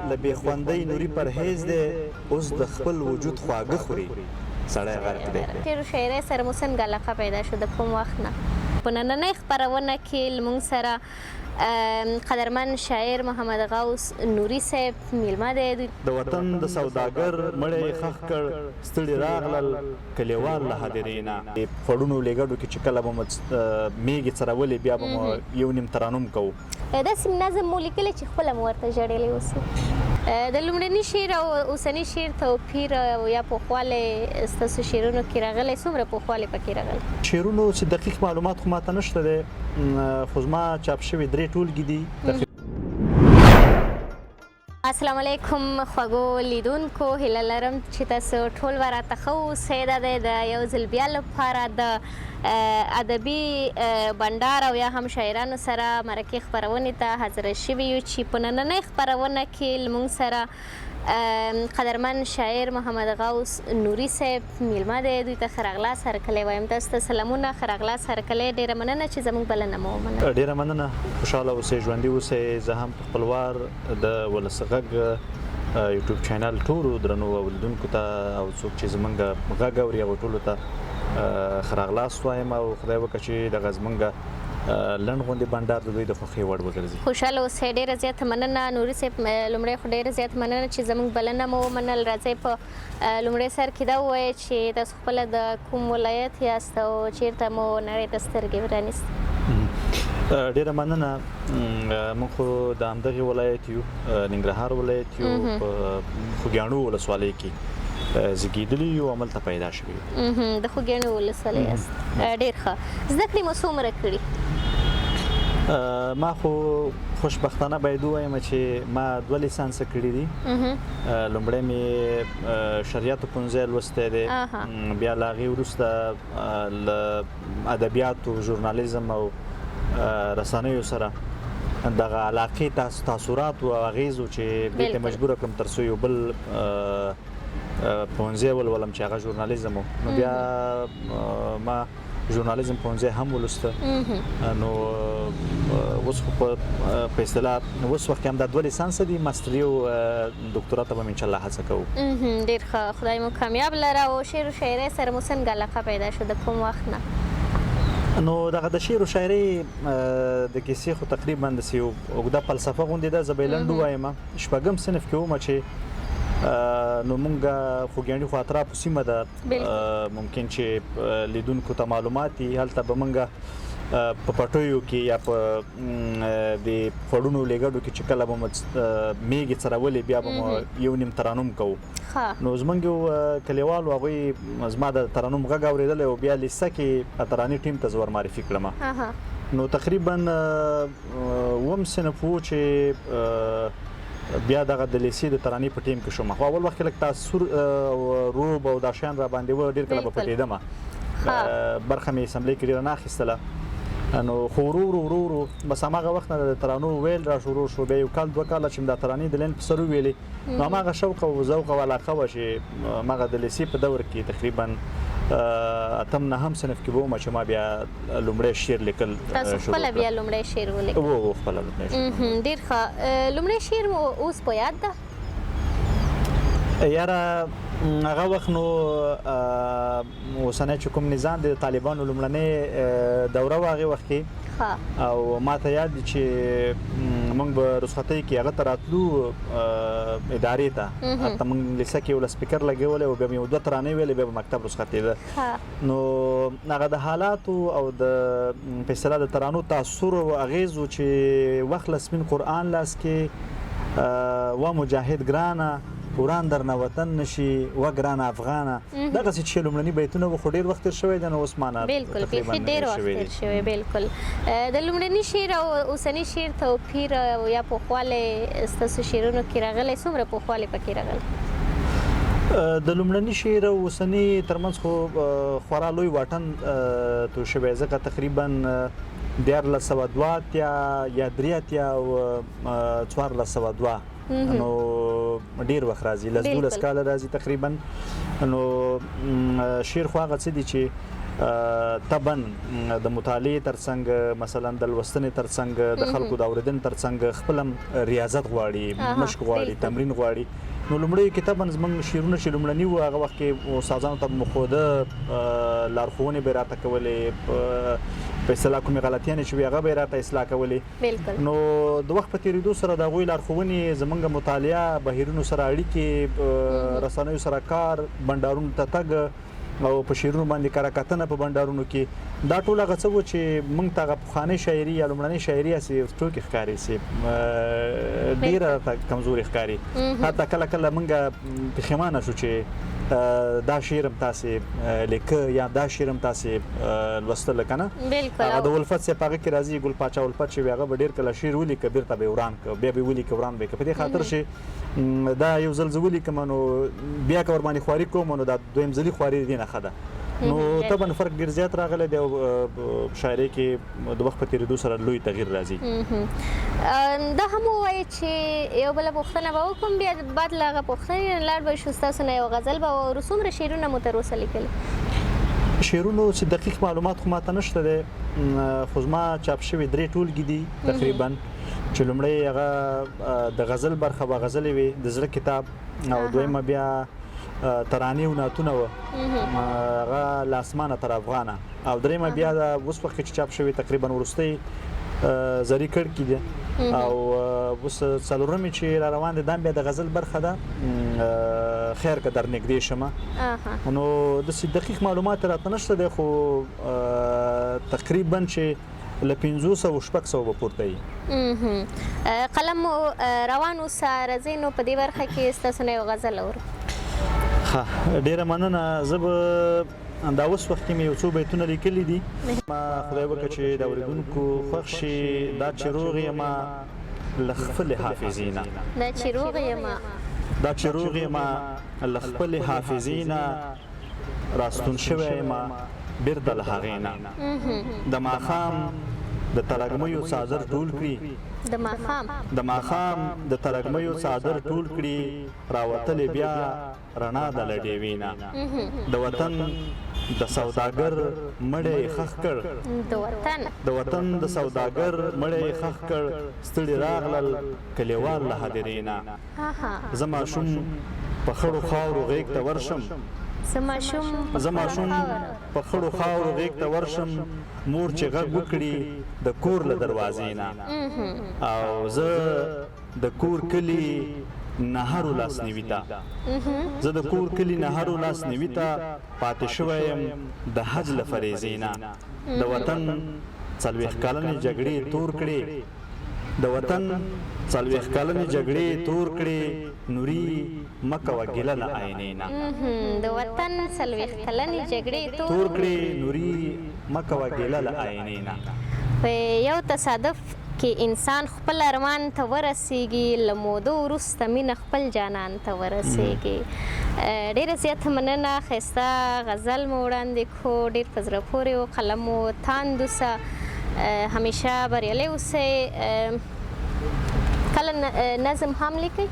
له بې خوندۍ نوري پرهیز دی اوس د خپل وجود خواږه خوري سړی غرق دی. شعر و شاعرۍ سره مو څنګه علاقه پیدا شو د کوم وخت نه؟ په نننۍ خپرونه کې لمونږ سره قدرمن شاعر محمد غوث نوري صاحب میلمه دی. د وطن د سوداګر مړی خښ کړ ستړي راغلل کلیوال له هدیرې نه خوړونو لېږدو کې چې کله به مو میږې څرولې بیا به مو یو نیم ترانم کوو. داسې نظم مو لیکلی چې خپله مو ورته ژړېلی اوسې. د لومړني شعر او اوسني شعر توپیر یا پوخوالی ستاسو شعرونو کې راغلی څومره پوخوالی پکې راغلی؟ شعرونو چې دقیق معلومات خو ماته نشته دی خو زما چاپ شوي 3 ټولګې دي. السلام علیکم خوږو لیدونکو، هیله لرم چې تاسو ټول به راته ښه اوسئ. دا دی د یو ځل بیا لپاره د ادبي بنډار او یا هم شاعرانو سره مرکې خپرونې ته حاضره شوي یو چې په نننۍ خپرونه کې لمونږ سره قدرمن شاعر محمد غوث نوري صاحب میلمه دی. دوی ته ښه راغلاست هرکلی وایم. تاسو ته سلامونه، ښه راغلاست هرکلی. ډېره مننه چې زموږ بلنه مو ومنله. ډېره مننه، خوشحاله اوسئ، ژوندي اوسئ. زه هم په خپل وار د ولس غږ یوټیوب چینل ټولو درنو اوریدونکو ته او څوک چې زموږ غږ اوري هغو ټولو ته ښه راغلاست وایم او خدای وکړه چې دغه زموږ لنډ غوندې بنډار د دوی د خوښۍ وړ وګرځي. خوشحاله اوسئ، ډېره زیاته مننه. نوري صاحب لومړی خو ډېره زیاته مننه چې زموږ بلنه مو ومنل. راځئ په لومړی سر کې دا ووایئ چې تاسو خپله د کوم ولایت یاست او چېرته مو نړۍ ته سترګې پرانیست؟ ډېره مننه. موږ خو د همدغې ولایت یو، ننګرهار ولایت یو، په خوږیاڼو ولسوالۍ کې زیږېدلي یو، هملته پیدا شوي یو. د خوږیاڼو ولسوالۍ یاست، ډېر ښه. زده کړې مو څومره کړي؟ ما خو خوشبختانه باید ووایم چې ما 2 لیسانسه کړي دي. لومړی مې شریعتو پوهنځی لوستی دی، بیا له هغې وروسته له ادبیاتو، ژورنالیزم او رسنیو سره دغه علاقې تاثراتو او اغیزو چې دې ته مجبوره کړم تر څو یو بل پوهنځی ولولم چې هغه ژورنالیزم و. نو بیا ما ژورنالیزم پوهنځی هم ولوسته. نو اوس خو په اصطلاح اوس وخت کې هم دا 2 لیسانس دي، ماستري او دکتورا ته به م انشاءالله هڅه کوو. ډېر ښه، خدای مو کامیاب لره. او شعر و شاعرۍ سره مو څنګه علاقه پیدا شو د کوم وخت نه؟ نو دغه د شعر و شاعرۍ د کیسې خو تقریبا داسې یو اوږده فلسفه غوندې ده. زه به یې لنډ ووایم. 6م صنف کې ومه چې نو مونږ خوږیاڼي خو اطرافو سیمه ده، ممکن چې لیدونکو ته معلومات وي. هلته به مونږ په پټیو کې یا په د خوړونو لېږدو کې چې کله به مو میږې څرولې بیا به مو یو نیم ترانم کوو. نو زموږ یو کلیوالو هغوی زما د ترانم غږ اورېدلی او بیا لیسه کې ترانې ټیم ته زه ور معرفي کړم. نو تقریبا 9م صنف و چې بیا دغه د لیسې د ترانې په ټیم کې شوم. خو اول وخت کې لږ تاثر روب او دا شیان را باندې و، ډېر کله به پټېدمه، برخه مې اسمبلۍ کې ډېره نه اخیستله. نو خو ورو بس هماغه وخت نه د ترانو ویل را شروع شو. بیا یو کال 2 کاله چې د ترانې د لین په سر وویلې، نو هماغه شوق او ذوق او علاقه وه چې هماغه د لیسې په دور کې تقریبا 8م 9م صنف کې به وم چې ما بیا لومړی شعر لیکل شروع کړم. تاسو خپله بیا لومړی شعر ولیکل؟ و خپله لومړی شعر. ډېر ښه. لومړی شعر مو اوس په یاد ده؟ یاره هغه وخت نو اوسنی چې کوم نظام د طالبانو لومړنۍ دوره وه هغې وخت کې، او ما ته یاد دي چې موږ به رخصتۍ کې هغه ته راتلو ادارې ته. هلته موږ لیسه کې یو سپیکر لګولی او بیا مې یو 2 ترانې ویلې، بیا به مکتب رخصتېده. نو هغه د حالاتو او د په اصطلاح د ترانو تاثر او اغیزو چې وخت لسمین قرآن لاس کې و مجاهد ګرانه وران درنه وطن نشي و ګران افغانه، دغسې چې لومړني بیتونه خو ډېر وخت تېر شوی دی. نو اوس مانه بالکل بیخي ډېر وخت تېر شوی. بالکل. د لومړني شعر او اوسني شعر توپیر یا پوخوالی ستاسو شعرونو کې راغلی څومره پوخوالی پکې راغلی؟ د لومړني شعر او اوسني ترمنځ خو خورا لوی واټن تو شوی، ځکه تقریبا 1402 یا 3 او 1402 نو ډیر وخت راځي، 12 کاله راځي تقریبا. نو شعر خو هغه څه دي چې طبعا د مطالعې ترڅنګ مثلا د لوستنې ترڅنګ د خلکو د اوریدنې ترڅنګ خپل ریاضت غواړي، مشق غواړي، تمرین غواړي. نو لومړی کتاباً زموږ شعرونه چې لومړني وو هغه وخت کې استادانو ته مخوده لارښوونې به راته کولې، په اصطلاح کومې غلطیانې چې وي هغه به یې راته اصلاح کولې. نو د وخت په تېرېدو سره د هغوی لارښوونې زموږ مطالعه بهیرونو سره اړیکې، رسنیو سره کار، بنډارونو ته تګ او په شعرونو باندې کره کتنه په بنډارونو کې، دا ټول هغه څه وو چې موږ ته هغه پخوانۍ شاعري یا لومړنۍ شاعري هسې ټوکې ښکاري، چې ډېره راته کمزورې ښکاري. حتی کله کله موږ پښیمانه شو چې دا شعر هم تاسې لیکه یا دا شعر هم تاسې لوستله که نه. هغه د الفت صاحب هغه کې راځي، ګل پاچا الفت چې وي هغه به ډېر کله شعر ولیکه بیرته به یې وران کړه، بیا به یې ولیکه وران به یې کړه، په دې خاطر چې دا یو ځل زه ولیکم نو بیا که ورباندې خواري کوم نو دا دویم ځلي خواري د دې نه ښه ده. نو طبعا فرق ډېر زیات راغلی دی او شاعرۍ کې د وخت په تېرېدو سره لوی تغییر راځي. دا هم ووایي چې یو بله پوښتنه به وکړم، بیا بعد له هغه پوښتنې نه لاړ به شو، ستاسو نه یو غزل به واورو. څومره شعرونه مو تر اوسه لیکلي؟ شعرونو چې دقیق معلومات خو ماته نشته دی، خو زما چاپ شوي 3 ټولګي دي تقریبا، چې لومړی هغه د غزل برخه به غزلې وي، د زړه کتاب، او دویمه بیا ترانې او نعتونه وه، هغه له اسمانه تر افغانه، او دریمه بیا د اوس وخت کې چې چاپ شوي تقریبا وروستی زری کړکي دي، او اوس څلورمې چې را روان دي دا بیا د غزل برخه ده، خیر که در نږدې شمه. نو داسې دقیق معلومات راته نشته دی، خو تقریبا چې له 500-600 به پورته وي. قلم مو روان اوسه، راځئ نو په دې برخه کې ستاسو نه یو غزل اورو. ښه، ډېره مننه. زه به دا اوس وخت کې مې یو څو بیتونه لیکلي دي، ما خدای وکړه چې د اورېدونکو خوښ شي. دا چې روغ یمه له خپلې حافظې نه، دا چې روغ یمه، دا چې روغ یمه له خپلې حافظې نه، راستون شوی یمه بیرته له هغې نه. د ماښام د ترږمیو څادر ټول کړي، د ماښام د ترږمیو څادر ټول کړي، راوتلې بیا رڼا د له ډیوې نه. د وطن د سوداګر مړی یې ښخ کړ، د وطن د سوداګر مړی یې ښخ کړ، ستړي راغلل کلیوال له هدیرې نه. زه ماشوم په خړو خاورو غیږ ته ورشم، زه ماشوم په خړو خاورو غیږ ته ورشم، مور چې غږ وکړي د کور له دروازې نه. او زه د کور کلي نهرو لاسنیوي ته، زه د کور کلي نهرو لاسنیوي ته پاتې شوی یم د حج له فریضې نه. د وطن 40 کلنې جګړې تور کړې، د وطن 40 کلنې جګړې تور کړې، نوري مه کوه ګیله له آینې نه. د وطن 40 کلنې جګړې تور کړې، نوري مه کوه ګیله له آینې نه. په یو تصادف کې انسان خپل ارمان ته ورسیږي، له مودو وروسته مینه خپل جانان ته ورسیږي. ډېره زیاته مننه، ښایسته غزل مو وړاندې کړو، ډېر په زړه پورې و، قلم مو تاند اوسه، همیشه بریالی اوسئ. کله نظم هم لیکئ؟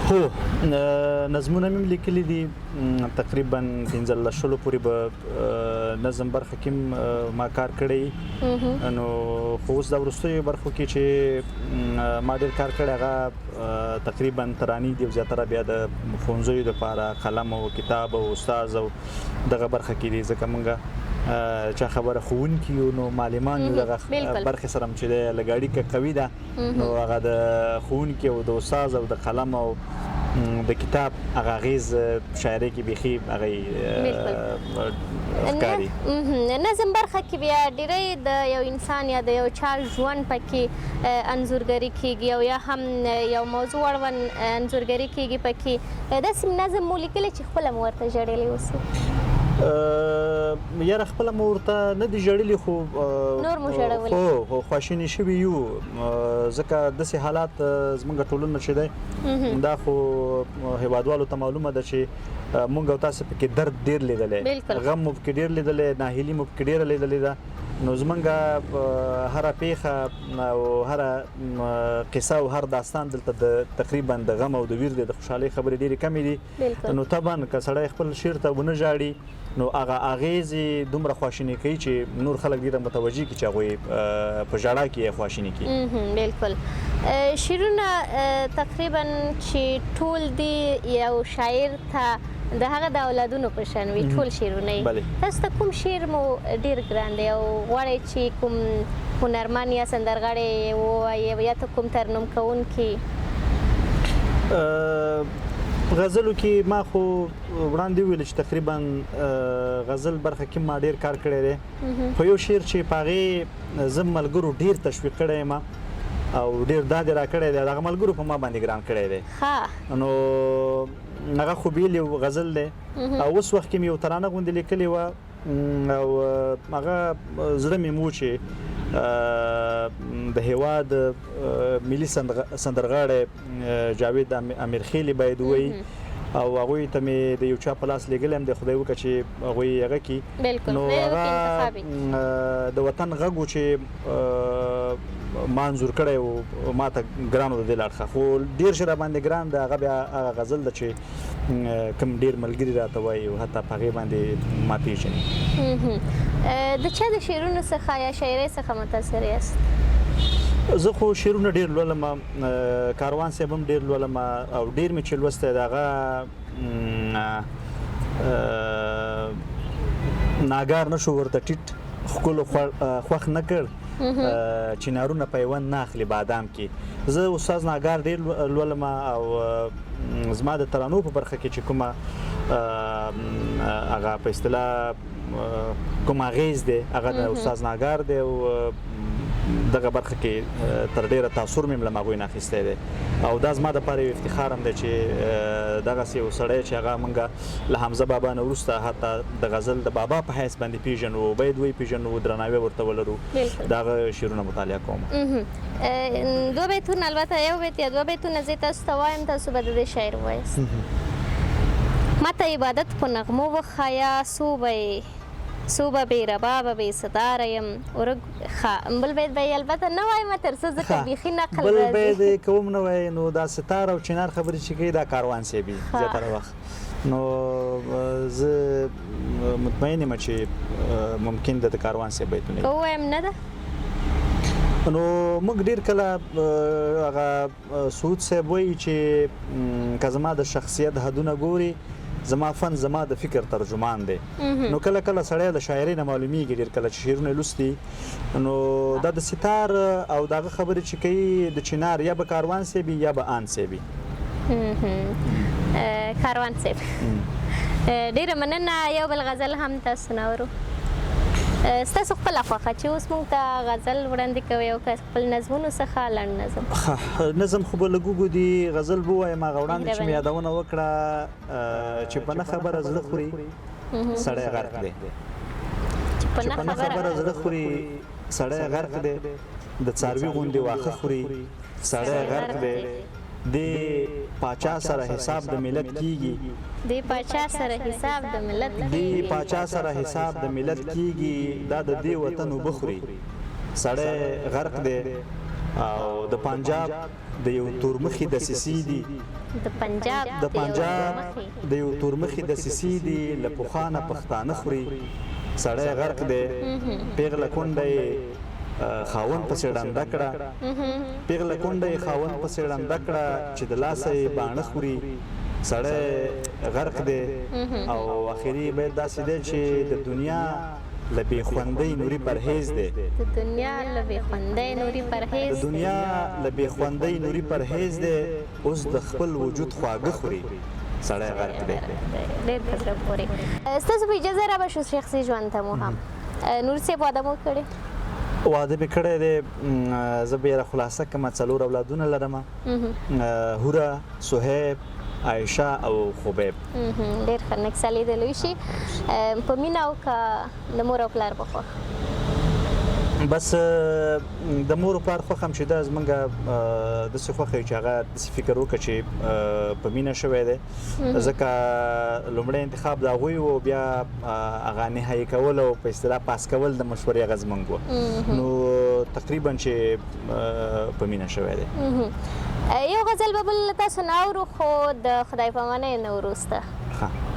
هو، نظمونه مې لیکلي دي، تقریبا 15 پورې به نظم برخه کې ما کار کړی. نو خو اوس د وروستیو برخو کې چې ما ډېر کار کړی هغه تقریبا ترانې دي، او زیاتره بیا د ښوونځیو دپاره قلم او کتاب او استاذ او دغه برخه کې دي، ځکه موږ چا خبره ښوونکي یو، نو معلمان یو، دغه برخې سره هم چې دی لږ اړیکه قوي ده، نو هغه د ښوونکي او د استاذ او د قلم او د کتاب هغه اغېز شاعرۍ کې بیخي هغه ښکاري. نظم برخه کې بیا ډېری د یو انسان یا د یو چا ژوند پکې انځورګري کېږي، او یا هم یو موضوع اړوند انځورګري کېږي پکې. داسې نظم مو لیکلی چې خپله مو ورته ژړېلی اوسئ؟ یاره خپله مو ورته نه دي ژړلي، خو نور مو ژړولي، خو خواشیني شوي یو، ځکه داسې حالات زموږ ټولنه چې دی دا خو هیوادوالو ته معلومه ده چې موږ او تاسو پکې درد ډېر لیدلی، غم مو پکې ډېر لیدلی، ناهیلي مو پکې ډېره لیدلې ده. نو زمونږ هره پیښه او هره قصه او هر داستان دلته تقریبا د غم او د ویر د خوشحالۍ خبرې ډېرې کمې دي. نو طبعا که سړی خپل شعر ته ونه ژاړي نو هغه اغیزې دومره خواشیني کوي چې نور خلک ډېره متوجه کړي چې هغوی په ژړا کې یې خواشیني کړي. بالکل. شعرونه تقریبا چې ټول دي یو شاعر ته د هغه د اولادونو په شان وي ټول شعرونه. تاسو ته کوم شعر مو ډېر ګران دی او غواړئ چې کوم هنرمند یا سندرغاړی ووایي یا ته کوم ترنم کوونکی؟ غزلو کې ما خو وړاندې ویل چې تقریبا غزل برخه کې ما ډېر کار کړی دی، خو یو شعر چې په هغې زه ملګرو ډېر تشویق کړی یم او ډېر دادې را کړی دی، دغه ملګرو په ما باندې ګران کړی دی. نو هغه خو بیل یو غزل دی او اوس وخت کې مې یو ترانه غوندې لیکلې وه او هغه زړه مې مو چې د هېواد ملي سندرغاړی جاوید امیرخیلي باید ووایي او هغوی ته مې د یو چا په لاس لیږلی هم دی، خدای وکړه چې هغوی هغه کړي. نو هغه د وطن غږ و چې ما انځور کړی و ما ته ګران و د دې له اړخه، خو ډېر شي را باندې ګران دی هغه بیا هغه غزل ده چې کوم ډېر ملګري راته وایي او حتی په هغې باندې ما پېژني. د چا د شعرونو څخه یا شاعرۍ څخه متاثر یاست؟ زه خو شعرونه ډېر لولم، کاروان صاحب هم ډېر لولم او ډېر مې چې لوستی د هغه ناګار نه شو ورته ټیټ ښکلو خوښ نه کړ چنارونه پیوند نه اخلي بادام کې. زه استاد ناګار ډېر لولم او زما د ترانو په برخه کې چې کومه هغه په اصطلاح کوم اغیز دی هغه د استاد ناګار دی او دغه برخه کې تر ډیره تاثر مې له هغوی نه اخیستی دی او دا زما دپاره یو افتخار هم دی چې دغسې یو سړی چې هغه موږ له حمزه بابا نه وروسته حتی د غزل د بابا په حیث باندې پیژنو، باید وپیژنو، درناوی ورته ولرو، د هغه شعرونه مطالعه کوم. دوه بیتونه البته یو بیت یا دوه بیتونه زه تاسو ته وایم، تاسو به د دې شاعر ووایاست. ماته عبادت په نغمو وښایه څو به بې ربابه بې صداره یم بل بیت به یې البته نه وایم تر څو ځکه بیخي نقل راځي. بل بیت یې کوم نه وایي نو دا ستار او چنار خبرې چې کوي دا کاروان صاحب وي زیاتره وخت، نو زه مطمئن یم چې ممکن ده د کاروان صاحب بیتونه که ووایم نه ده نو موږ ډېر کله هغه سعود صاحب وایي چې که زما د شخصیت حدونه ګوري زما فن زما د فکر ترجمان دی. نو کله کله سړی د شاعرۍ نه معلومیږي ډېر کله چې شعرونه لوستي نو دا د ستار او دغه خبرې چې کوي د چنار یا به کاروان صاحب یا به آن صاحب. کاروان صاحب ډېره مننه. یو بل غزل هم تاسو نه اورو، ستاسو خپله خوښه چې اوس موږ ته غزل وړاندې کوئ او که خپل نظمونو څخه لنډ نظم. نظم خو به لږ وګدي، غزل به ووایم هغه وړاندې چې مې یادونه وکړه چې په نه خبره زړه خوري سړی غرق دی، چې په نه خبره زړه خوري سړی غرق دی، د څاروي غوندې واښه خوري سړی غرق دی، دی پاچا سره حساب د ملت کیږي، دی پاچا سره حساب د ملت دی پاچا سره حساب د ملت کیږي، دا د دې وطن اوبه خوري سړی غرق دی. او د پنجاب د یو تورمخي دسیسې دي، د پنجاب د یو تورمخي دسیسې دي، له پخوانه پښتانه خوري سړی غرق دی. پیغله کونډه خاوند پسې ړنده کړه، پیغله کونډه یې خاوند پسې ړنده کړه چې د لاسه یې باڼه خوري سړی غرق دی. او آخري بیت داسې دی چې د دنیا له بې خوندۍ نوري پرهیز دی، د دنیا له بې خوندۍ نوري پرهیز، د دنیا له بې خوندۍ نوري پرهیز دی، اوس د خپل وجود خواږه خوري سړی غرق دی. ډېر په زړه پورې. ستاسو په اجازه را به شو شخصي ژوند ته مو هم نور صاحب واده مو کړی؟ واده مې کړی دی، زه به یې خلاصه کړم، 4 اولادونه لرم، هوره، صهیب، عایشه او خبیب. ډېر ښه نیک سالي دې لوی شي په مینه او که د مور او پلار په خوښه؟ بس د مور او پلار خوښ هم چې دا زمونږ داسې خوښ وي چې هغه داسې فکر وکړه چې په مینه شوی دی ځکه لومړی انتخاب د هغوی و بیا هغه نهایي کول او په اصطلاح پاس کول د مشورې هغه زمونږ و نو تقریبا چې په مینه شوی دی. یو غزل به بل تاسو نه اورو خو د خدای پامانۍ نه وروسته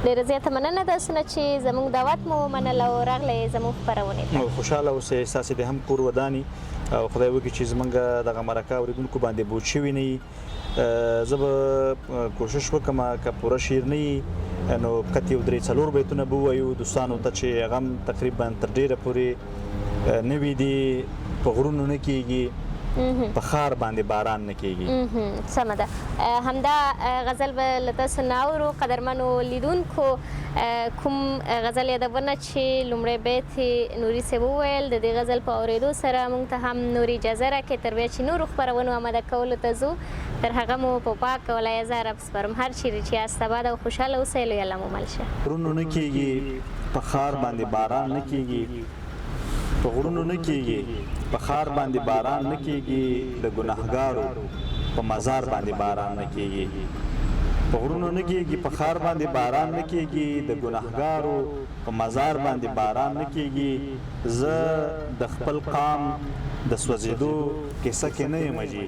ډېره زیاته مننه تاسو نه چې زموږ دعوت مو ومنل او راغلی زموږ خپرونې ته. خوشحاله اوسئ، ستاسې د هم کور وداني او خدای وکړي چې زموږ دغه مرکه اورېدونکو باندې بوج شوي نه وي. زه به کوشش وکړم که پوره شعر نه وي نو کت یو درې څلور بیتونه به ووایو دوستانو ته چې هغه هم تقریبا تر ډېره پورې نوي دي. په غرونو نه کېږي، په ښار باندې باران نه کېږي. سمه ده. همدا غزل به له تاسو نه اورو. قدرمنو لیدونکو کوم غزل یادونه چې لومړی بیت یې نوري صاحب وویل د دې غزل په اورېدو سره موږ ته هم نوري اجازه راکړئ تر بیا چې نورو خپرونو آماده کولو ته ځو. تر هغه مو په پاک او لایزه رب سپارم. هر چیرې چې یاست اباد او خوشحاله اوسئ. لوی الله مو مل شه. غرونو نه کېږي، په ښار باندې باران نه کېږي. په غرونو نه کېږي، په ښار باندې باران نه کېږي. د ګناهګارو په مزار باندې باران نه کېږي. په غرونو نه کېږي، په ښار باندې باران نه کېږي. د ګناهګارو په مزار باندې باران نه کېږي. زه د خپل قام د سوځېدو کیسه کې نه یم جي.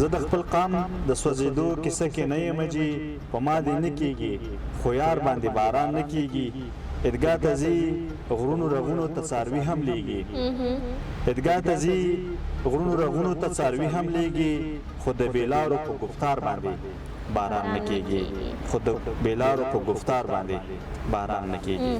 زه د خپل قام د سوځېدو کیسه کې نه یم جي. په ما دې نه کېږي، خو یار باندې باران نه کېږي. ادګا ته ځي غرونو رغونو ته څاروي هم لیږي. ادګا ته ځي غرونو رغونو ته څاروي هم لیږي. خو د بیلارو په گفتار باندې باران نه کېږي. خو د بیلارو په گفتار باندې باران نه کېږي.